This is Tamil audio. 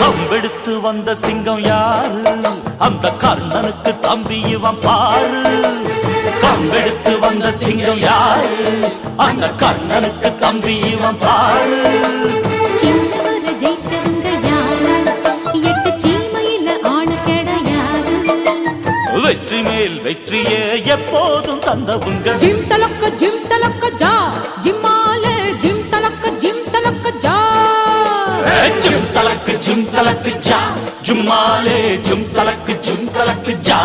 கம்பெடுத்து வந்த சிங்கம் யாரு? அந்த கர்ணனுக்கு தம்பி இவன் பாரு. கம்பெடுத்து வந்த சிங்கம் யாரு? அந்த கர்ணனுக்கு தம்பி இவன் பாரு. சின்னவர ஜெயிச்சவங்க யாரு? 8 சீமையில ஆளு கிடையாது. வெற்றி மேல் வெற்றியே எப்போதும் தந்தவுங்க. ஜிம் தலக்க ஜா ஜிம்மால ஜிம் தலக்க ஜா ஜிம் தலக்கு ஜா ஜும்மாலே ஜிம் தலக்கு ஜா.